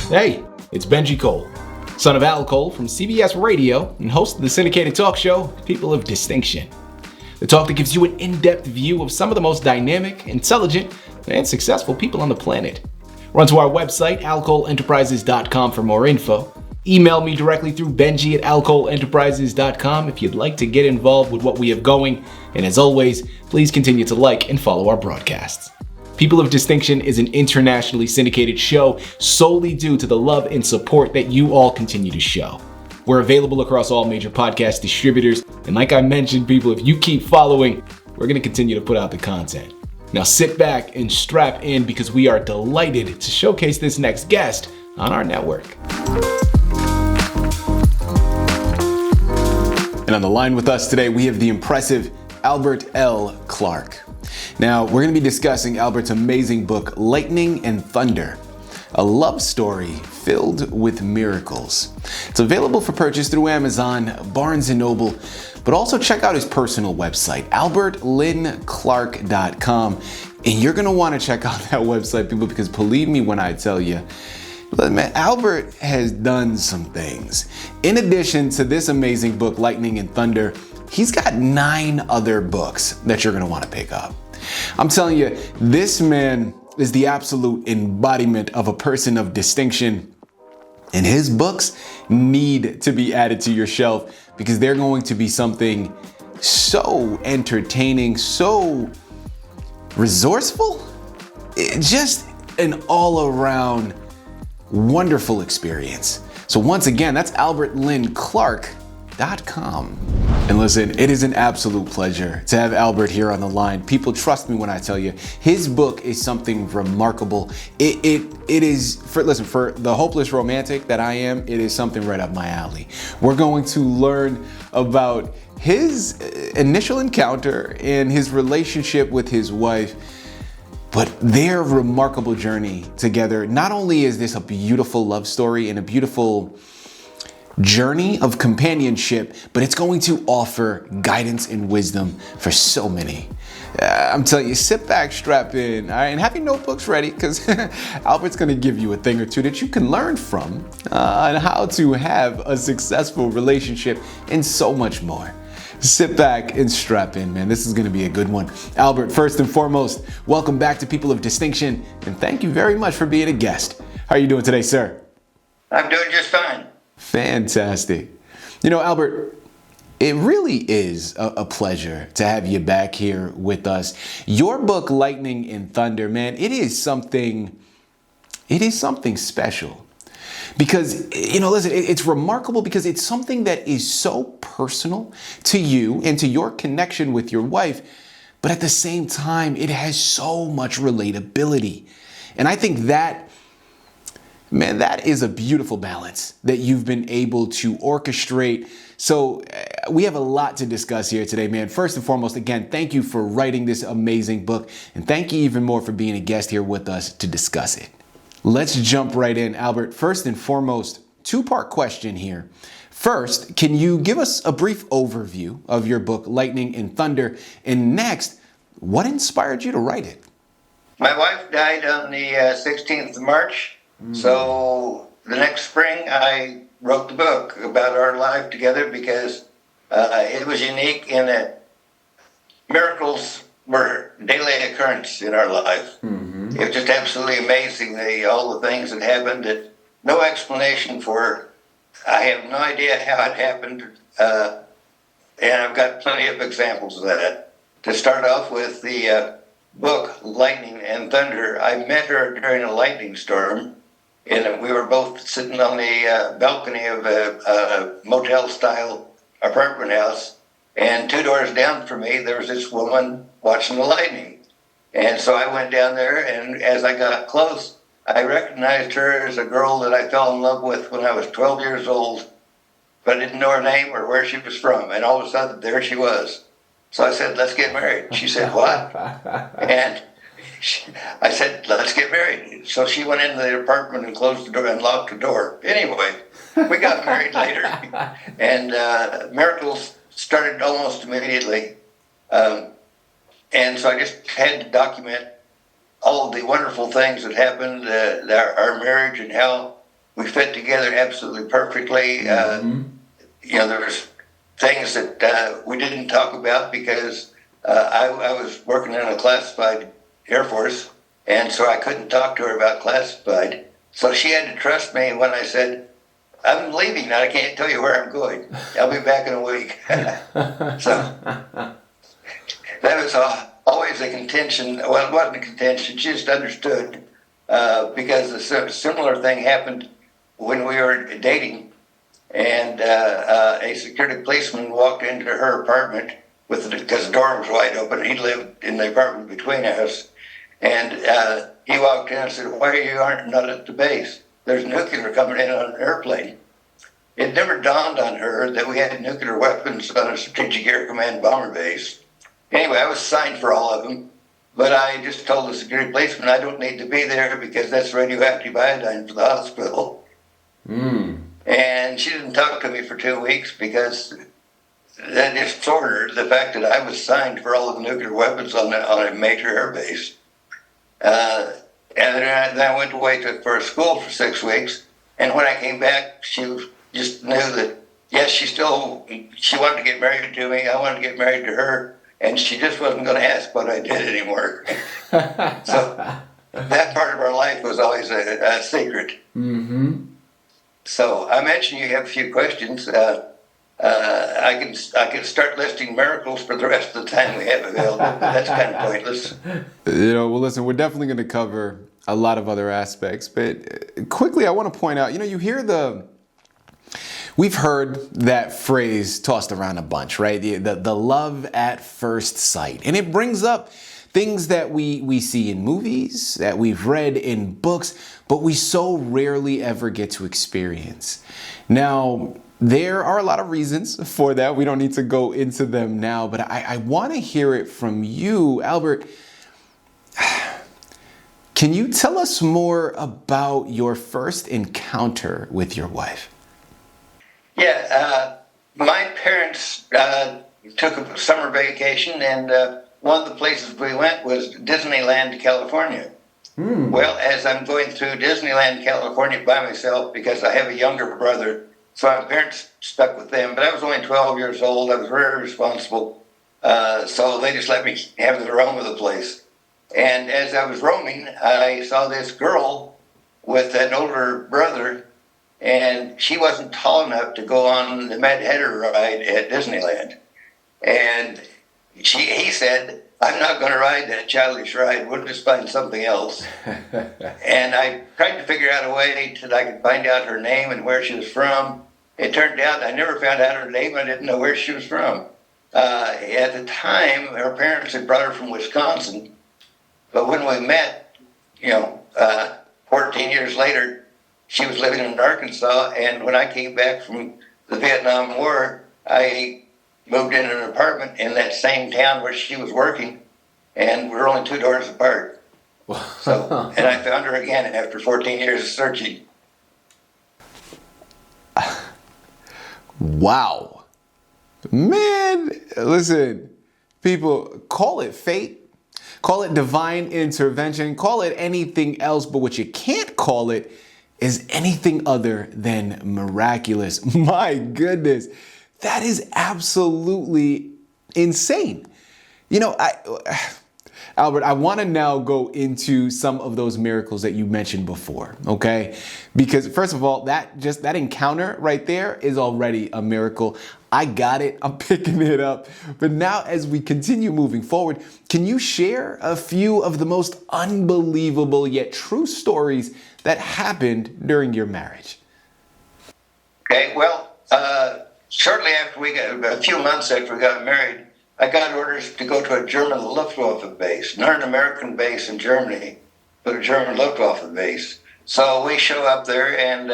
Hey, it's Benji Cole, son of Al Cole from CBS Radio and host of the syndicated talk show, People of Distinction. The talk that gives you an in-depth view of some of the most dynamic, intelligent, and successful people on the planet. Run to our website, alcoleenterprises.com for more info. Email me directly through benji@alcoleenterprises.com if you'd like to get involved with what we have going. And as always, please continue to like and follow our broadcasts. People of Distinction is an internationally syndicated show solely due to the love and support that you all continue to show. We're available across all major podcast distributors. And like I mentioned, people, if you keep following, we're going to continue to put out the content. Now sit back and strap in because we are delighted to showcase this next guest on our network. And on the line with us today, we have the impressive Albert L. Clark. Now, we're going to be discussing Albert's amazing book, Lightning and Thunder, a love story filled with miracles. It's available for purchase through Amazon, Barnes & Noble, but also check out his personal website, albertlynclark.com. And you're going to want to check out that website, people, because believe me when I tell you, man, Albert has done some things. In addition to this amazing book, Lightning and Thunder, he's got 9 other books that you're going to want to pick up. I'm telling you, this man is the absolute embodiment of a person of distinction. And his books need to be added to your shelf because they're going to be something so entertaining, so resourceful, just an all-around wonderful experience. So once again, that's albertlynclark.com. And listen, it is an absolute pleasure to have Albert here on the line. People, trust me when I tell you, his book is something remarkable. It is, for the hopeless romantic that I am, it is something right up my alley. We're going to learn about his initial encounter and his relationship with his wife, but their remarkable journey together. Not only is this a beautiful love story and a beautiful journey of companionship, but it's going to offer guidance and wisdom for so many. I'm telling you, sit back, strap in, all right, and have your notebooks ready because Albert's going to give you a thing or two that you can learn from on how to have a successful relationship and so much more. Sit back and strap in, man. This is going to be a good one. Albert, first and foremost, welcome back to People of Distinction, and thank you very much for being a guest. How are you doing today, sir? I'm doing just fine. Fantastic. You know, Albert, it really is a pleasure to have you back here with us. Your book, Lightning and Thunder, man, it is something special. Because, you know, listen, it's remarkable because it's something that is so personal to you and to your connection with your wife, but at the same time, it has so much relatability. And I think that, man, that is a beautiful balance that you've been able to orchestrate. So we have a lot to discuss here today, man. First and foremost, again, thank you for writing this amazing book. And thank you even more for being a guest here with us to discuss it. Let's jump right in, Albert. First and foremost, 2-part question here. First, can you give us a brief overview of your book, Lightning and Thunder? And next, what inspired you to write it? My wife died on the 16th of March. So the next spring, I wrote the book about our life together because it was unique in that miracles were daily occurrence in our life. Mm-hmm. It was just absolutely amazing, all the things that happened that no explanation for. I have no idea how it happened, and I've got plenty of examples of that. To start off with the book, Lightning and Thunder, I met her during a lightning storm. And we were both sitting on the balcony of a motel-style apartment house. And 2 doors down from me, there was this woman watching the lightning. And so I went down there, and as I got close, I recognized her as a girl that I fell in love with when I was 12 years old, but I didn't know her name or where she was from. And all of a sudden, there she was. So I said, let's get married. She said, what? And I said, let's get married. So she went into the apartment and closed the door and locked the door. Anyway, we got married later. And miracles started almost immediately. And so I just had to document all of the wonderful things that happened, our marriage and how we fit together absolutely perfectly. There was things that we didn't talk about because I was working in a classified Air Force, and so I couldn't talk to her about classified. So she had to trust me when I said, I'm leaving, I can't tell you where I'm going. I'll be back in a week. So that was always a contention. Well, it wasn't a contention, she just understood because a similar thing happened when we were dating, and a security policeman walked into her apartment because the door was wide open. He lived in the apartment between us, and he walked in and said, "Why are you not at the base? There's nuclear coming in on an airplane." It never dawned on her that we had nuclear weapons on a Strategic Air Command bomber base. Anyway, I was signed for all of them, but I just told the security policeman I don't need to be there because that's radioactive iodine for the hospital. And she didn't talk to me for 2 weeks because that just sort her the fact that I was signed for all of the nuclear weapons on a major air base. And then I went away for a school for 6 weeks, and when I came back, she just knew that, yes, she wanted to get married to me, I wanted to get married to her, and she just wasn't going to ask what I did anymore. So that part of our life was always a secret. So I mentioned you have a few questions. I can start listing miracles for the rest of the time we have available, but that's kind of pointless. Well, listen, we're definitely going to cover a lot of other aspects, but quickly, I want to point out, we've heard that phrase tossed around a bunch, right? The love at first sight. And it brings up things that we see in movies, that we've read in books, but we so rarely ever get to experience. Now, there are a lot of reasons for that. We don't need to go into them now, but I want to hear it from you, Albert. Can you tell us more about your first encounter with your wife? Yeah, my parents took a summer vacation, and one of the places we went was Disneyland, California. Well, as I'm going through Disneyland, California by myself, because I have a younger brother, so my parents stuck with them, but I was only 12 years old. I was very responsible, so they just let me have the roam of the place. And as I was roaming, I saw this girl with an older brother, and she wasn't tall enough to go on the Mad Hatter ride at Disneyland. And he said, "I'm not going to ride that childish ride. We'll just find something else." And I tried to figure out a way that I could find out her name and where she was from. It turned out I never found out her name. I didn't know where she was from. At the time, her parents had brought her from Wisconsin. But when we met, 14 years later, she was living in Arkansas. And when I came back from the Vietnam War, I moved in an apartment in that same town where she was working, and we were only 2 doors apart. And I found her again after 14 years of searching. Wow. Man, listen, people, call it fate, call it divine intervention, call it anything else, but what you can't call it is anything other than miraculous. My goodness. That is absolutely insane. Albert, I want to now go into some of those miracles that you mentioned before, okay? Because first of all, that encounter right there is already a miracle. I got it. I'm picking it up. But now as we continue moving forward, can you share a few of the most unbelievable yet true stories that happened during your marriage? Okay, well, shortly after a few months after we got married, I got orders to go to a German Luftwaffe base, not an American base in Germany, but a German Luftwaffe base. So we show up there, and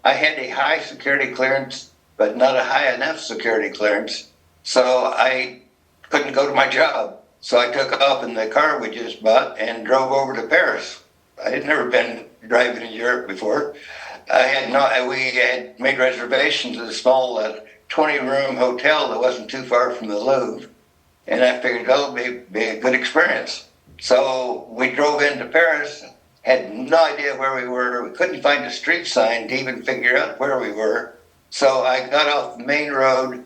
I had a high security clearance, but not a high enough security clearance. So I couldn't go to my job. So I took off in the car we just bought and drove over to Paris. I had never been driving in Europe before. We had made reservations at a small 20-room hotel that wasn't too far from the Louvre. And I figured, it'll be a good experience. So we drove into Paris, had no idea where we were. We couldn't find a street sign to even figure out where we were. So I got off the main road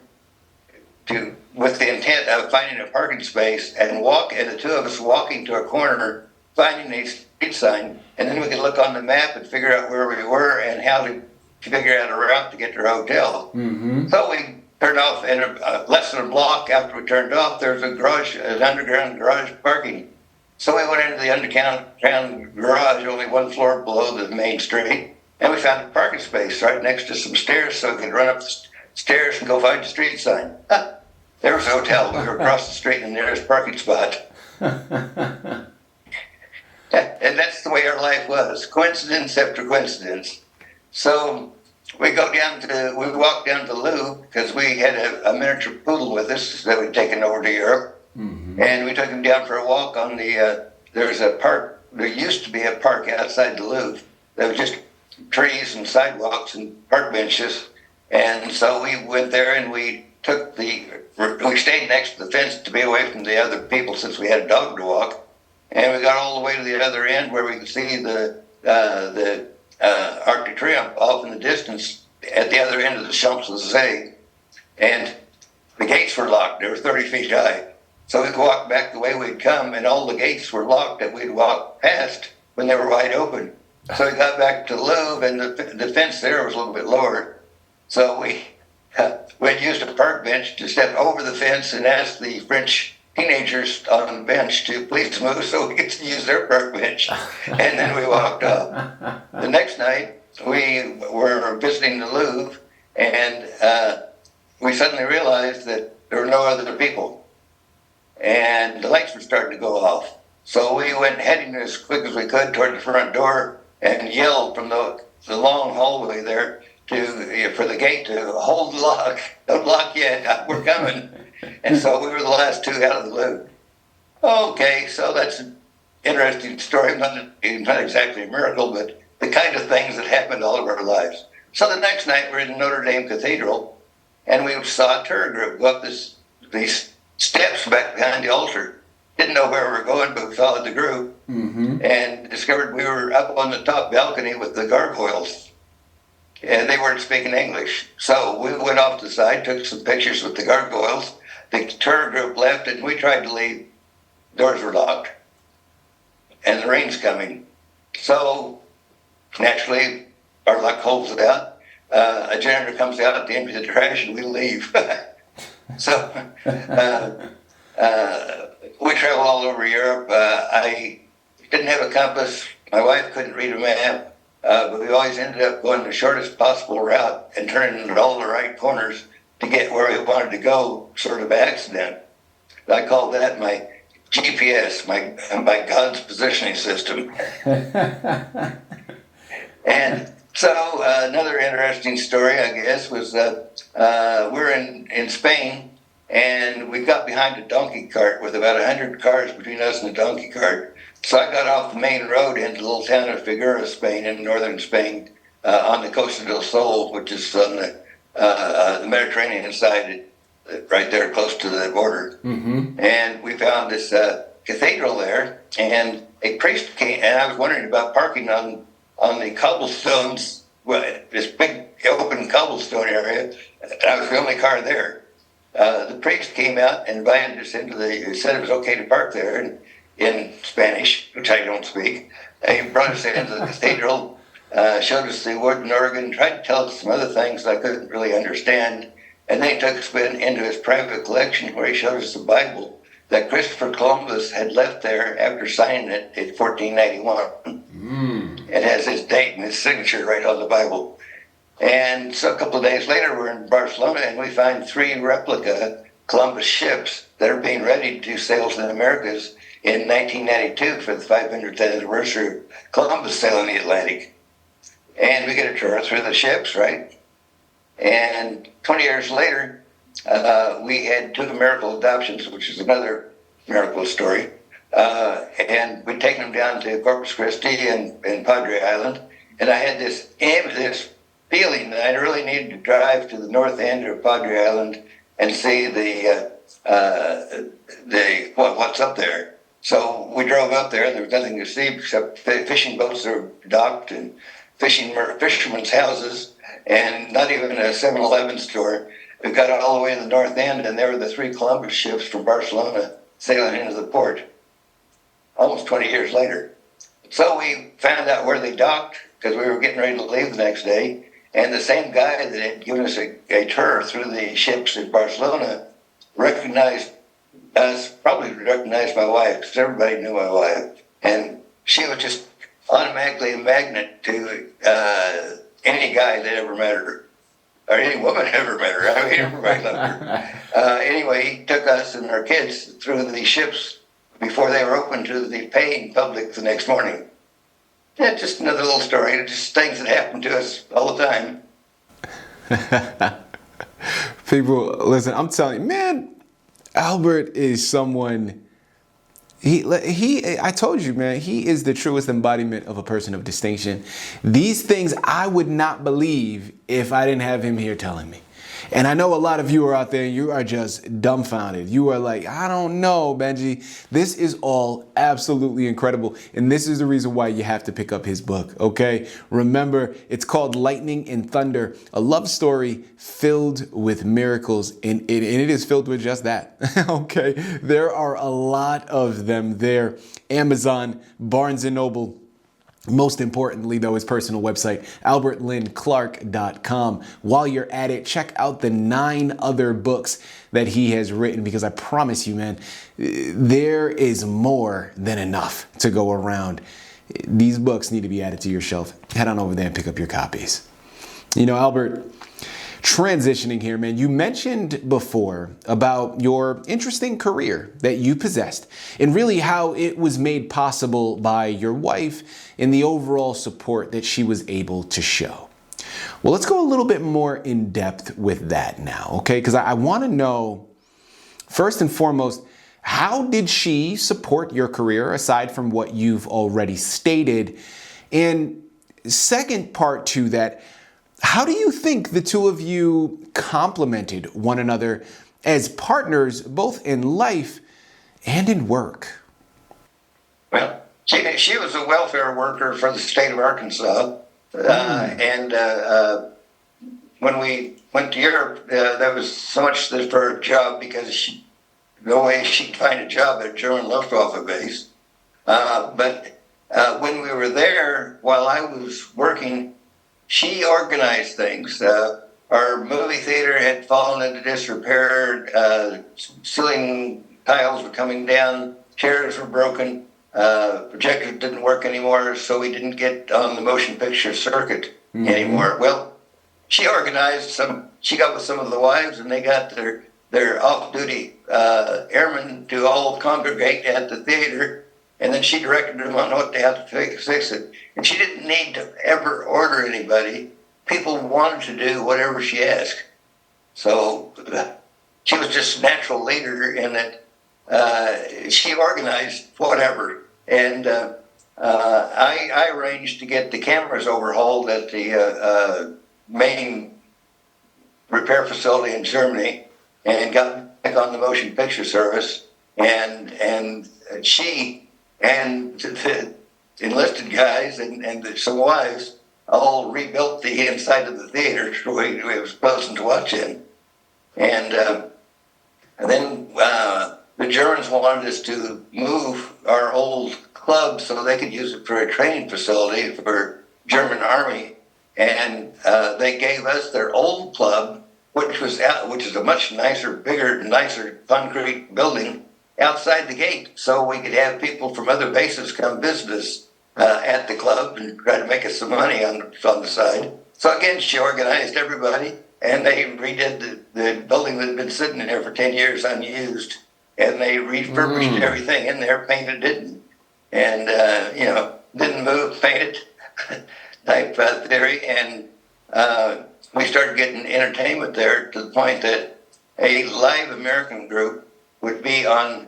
with the intent of finding a parking space and the two of us walking to a corner, finding a street sign, and then we could look on the map and figure out where we were and how to figure out a route to get to our hotel. Mm-hmm. So we turned off, and less than a block after we turned off, there was an underground garage parking. So we went into the underground garage, only one floor below the main street, and we found a parking space right next to some stairs so we could run up the stairs and go find the street sign. There was a hotel. We were across the street in the nearest parking spot. And that's the way our life was, coincidence after coincidence. So we walked down to the Louvre because we had a miniature poodle with us that we'd taken over to Europe. Mm-hmm. And we took him down for a walk on there's a park, there used to be a park outside the Louvre. There was just trees and sidewalks and park benches. And so we went there and we stayed next to the fence to be away from the other people since we had a dog to walk. And we got all the way to the other end where we could see the Arc de Triomphe off in the distance at the other end of the Champs-Élysées. And the gates were locked. They were 30 feet high. So we could walk back the way we'd come, and all the gates were locked that we'd walked past when they were wide open. So we got back to the Louvre, and the fence there was a little bit lower. So we'd used a park bench to step over the fence and ask the French teenagers on the bench to please move so we could use their park bench. And then we walked off. The next night, we were visiting the Louvre, and we suddenly realized that there were no other people. And the lights were starting to go off. So we went heading as quick as we could toward the front door and yelled from the long hallway there for the gate to hold the lock. Don't lock yet, we're coming. And so we were the last two out of the Louvre. Okay, so that's an interesting story. Not exactly a miracle, but the kind of things that happened all of our lives. So the next night we're in Notre Dame Cathedral, and we saw a tour group go up these steps back behind the altar. Didn't know where we were going, but we followed the group, mm-hmm. and discovered we were up on the top balcony with the gargoyles. And they weren't speaking English. So we went off to the side, took some pictures with the gargoyles. The tour group left, and we tried to leave. Doors were locked. And the rain's coming. So, naturally, our luck holds it out. A janitor comes out to empty the trash, and we leave. So, we travel all over Europe. I didn't have a compass. My wife couldn't read a map. But we always ended up going the shortest possible route and turning at all the right corners to get where we wanted to go, sort of by accident. I call that my GPS, my God's positioning system. And so another interesting story, I guess, was we're in Spain, and we got behind a donkey cart with about 100 cars between us and the donkey cart. So I got off the main road into the little town of Figueroa, Spain, in northern Spain, on the Costa del Sol, which is on the Mediterranean side, right there close to the border. Mm-hmm. And we found this cathedral there, and a priest came, and I was wondering about parking on the cobblestones, this big open cobblestone area, and I was the only car there. The priest came out and invited us he said it was okay to park there, and in Spanish, which I don't speak. He brought us into the cathedral, showed us the wooden organ, tried to tell us some other things that I couldn't really understand, and then he took us into his private collection where he showed us the Bible that Christopher Columbus had left there after signing it in 1491. Mm. It has his date and his signature right on the Bible. And so a couple of days later, we're in Barcelona, and we find 3 replica Columbus ships that are being ready to do sails in the Americas in 1992 for the 500th anniversary of Columbus sailing the Atlantic. And we get a tour through the ships, right? And 20 years later, we had 2 miracle adoptions, which is another miracle story. And we'd taken them down to Corpus Christi and Padre Island. And I had this feeling that I really needed to drive to the north end of Padre Island and see what's up there. So we drove up there. There was nothing to see except fishing boats that were docked and fishermen's houses, and not even a 7-Eleven store. We got all the way to the north end, and there were the 3 Columbus ships from Barcelona sailing into the port almost 20 years later. So we found out where they docked because we were getting ready to leave the next day, and the same guy that had given us a tour through the ships in Barcelona recognized us, probably recognized my wife, because everybody knew my wife. And she was just automatically a magnet to any guy that ever met her, or any woman that ever met her. I mean, everybody loved her. Anyway, he took us and our kids through the ships before they were open to the paying public the next morning. Yeah, just another little story, just things that happen to us all the time. People, listen, I'm telling you, man, Albert is someone, I told you, man, he is the truest embodiment of a person of distinction. These things I would not believe if I didn't have him here telling me. And I know a lot of you are out there, you are just dumbfounded. You are like, I don't know, Benji. This is all absolutely incredible. And this is the reason why you have to pick up his book, okay? Remember, it's called Lightning and Thunder, a love story filled with miracles. And it is filled with just that, okay? There are a lot of them there. Amazon, Barnes & Noble. Most importantly, though, his personal website, albertlynclark.com. While you're at it, check out the 9 other books that he has written, because I promise you, man, there is more than enough to go around. These books need to be added to your shelf. Head on over there and pick up your copies. You know, Albert, transitioning here, man, you mentioned before about your interesting career that you possessed and really how it was made possible by your wife and the overall support that she was able to show. Well, let's go a little bit more in depth with that now, okay? Because I want to know, first and foremost, how did she support your career aside from what you've already stated? And second part to that, how do you think the two of you complemented one another as partners, both in life and in work? Well, she was a welfare worker for the state of Arkansas. And when we went to Europe, there was so much for her job because no way she'd find a job at a German Luftwaffe base. But when we were there, while I was working, she organized things. Our movie theater had fallen into disrepair. Ceiling tiles were coming down. Chairs were broken. Projectors didn't work anymore, so we didn't get on the motion picture circuit anymore. Well, she organized some. She got with some of the wives, and they got their off-duty airmen to all congregate at the theater. And then she directed them on what they had to fix it. And she didn't need to ever order anybody. People wanted to do whatever she asked. So she was just a natural leader in that she organized whatever. And I arranged to get the cameras overhauled at the main repair facility in Germany and got back on the motion picture service. And she and the enlisted guys and some wives all rebuilt the inside of the theater so it was pleasant to watch in. And then the Germans wanted us to move our old club so they could use it for a training facility for German Army. And they gave us their old club, which is a much nicer, bigger, nicer concrete building, outside the gate, so we could have people from other bases come visit us at the club and try to make us some money on the side. So again, she organized everybody, and they redid the building that had been sitting in there for 10 years unused, and they refurbished everything in there, painted it, and didn't move, painted type theory, and we started getting entertainment there to the point that a live American group would be on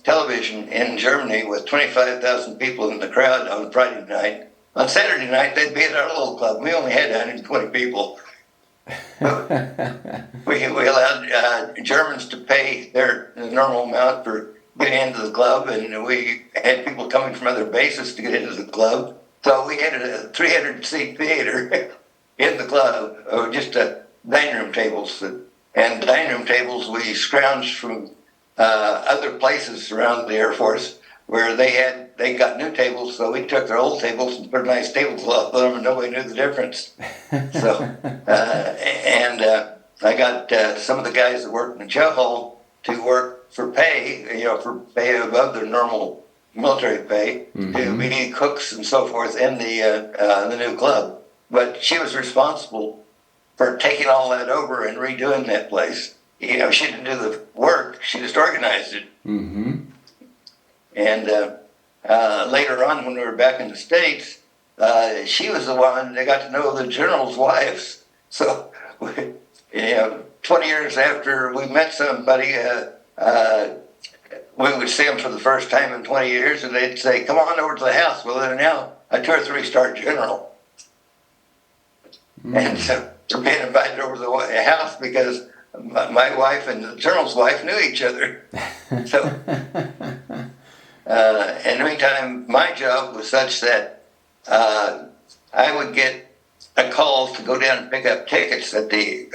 television in Germany with 25,000 people in the crowd on Friday night. On Saturday night, they'd be at our little club. We only had 120 people. We allowed Germans to pay their normal amount for get into the club, and we had people coming from other bases to get into the club. So we had a 300-seat theater in the club, or just dining room tables. And dining room tables we scrounged from other places around the Air Force where they got new tables, so we took their old tables and put a nice tablecloth on them, and nobody knew the difference. So, I got some of the guys that worked in the chow hall to work for pay, for pay above their normal military pay, to be cooks and so forth in the new club. But she was responsible for taking all that over and redoing that place. She didn't do the work; she just organized it. Mm-hmm. And later on, when we were back in the States, she was the one that got to know the generals' wives. So, 20 years after we met somebody, we would see them for the first time in 20 years, and they'd say, "Come on over to the house." Well, they're now a 2 or 3-star general. And so they're being invited over to the house because my wife and the general's wife knew each other. So, in the meantime, my job was such that I would get a call to go down and pick up tickets at the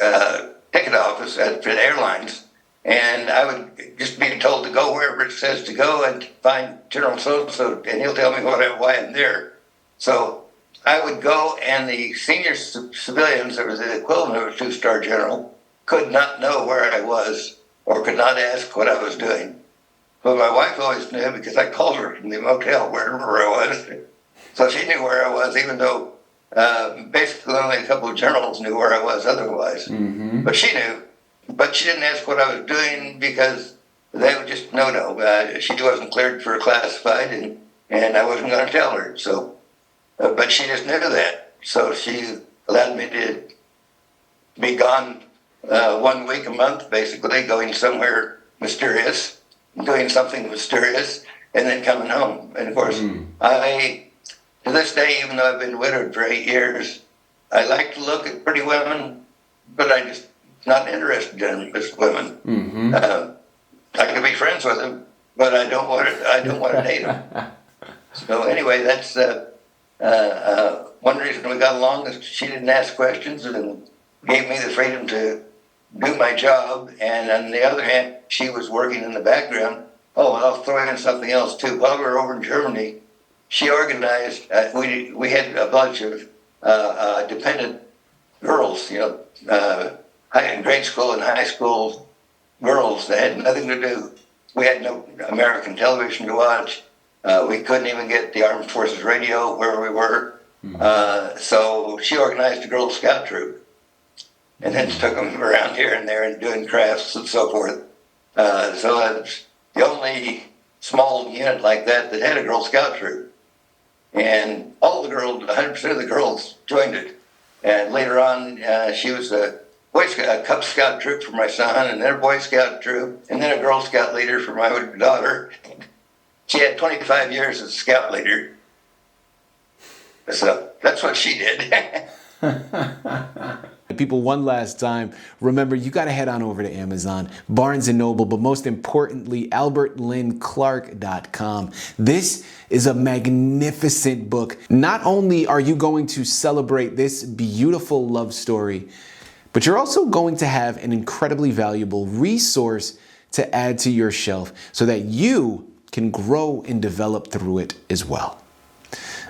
ticket office at the airlines. And I would just be told to go wherever it says to go and find General so-and-so, and he'll tell me why I'm there. So I would go, and the senior civilians, that was the equivalent of a 2-star general, could not know where I was or could not ask what I was doing. But my wife always knew because I called her from the motel wherever I was. So she knew where I was, even though basically only a couple of generals knew where I was otherwise. Mm-hmm. But she knew. But she didn't ask what I was doing because they would just, no. She wasn't cleared for classified, and I wasn't going to tell her. So, but she just knew that. So she allowed me to be gone 1 week a month, basically, going somewhere mysterious, doing something mysterious, and then coming home. And of course, to this day, even though I've been widowed for 8 years, I like to look at pretty women, but I just not interested in this women. Mm-hmm. I can be friends with them, but I don't want to date them. So anyway, that's one reason we got along is she didn't ask questions and gave me the freedom to do my job. And on the other hand, she was working in the background. Oh, and I'll throw in something else too. While we were over in Germany, she organized. We had a bunch of dependent girls, in grade school and high school girls that had nothing to do. We had no American television to watch. We couldn't even get the Armed Forces radio where we were. Mm-hmm. So she organized a Girl Scout troop and then took them around here and there and doing crafts and so forth. So it's the only small unit like that had a Girl Scout troop. And all the girls, 100% of the girls joined it. And later on, she was a Cub Scout troop for my son, and then a Boy Scout troop, and then a Girl Scout leader for my daughter. She had 25 years as a Scout leader. So that's what she did. People, one last time, remember, you got to head on over to Amazon, Barnes & Noble, but most importantly, albertlynclark.com. This is a magnificent book. Not only are you going to celebrate this beautiful love story, but you're also going to have an incredibly valuable resource to add to your shelf so that you can grow and develop through it as well.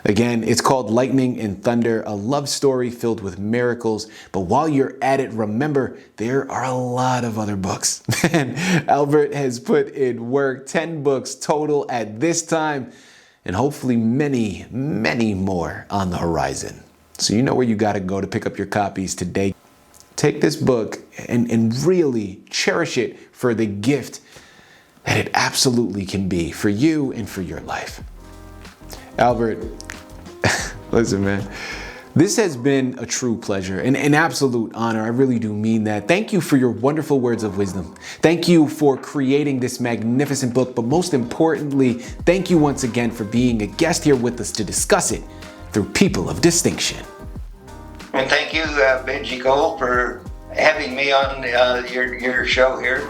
Again, it's called Lightning and Thunder, a love story filled with miracles. But while you're at it, remember, there are a lot of other books. And Albert has put in work, 10 books total at this time, and hopefully many, many more on the horizon. So you know where you got to go to pick up your copies today. Take this book and really cherish it for the gift that it absolutely can be for you and for your life. Albert, listen, man, this has been a true pleasure and an absolute honor. I really do mean that. Thank you for your wonderful words of wisdom. Thank you for creating this magnificent book, but most importantly, thank you once again for being a guest here with us to discuss it through people of distinction. And thank you, Benji Cole, for having me on your show here.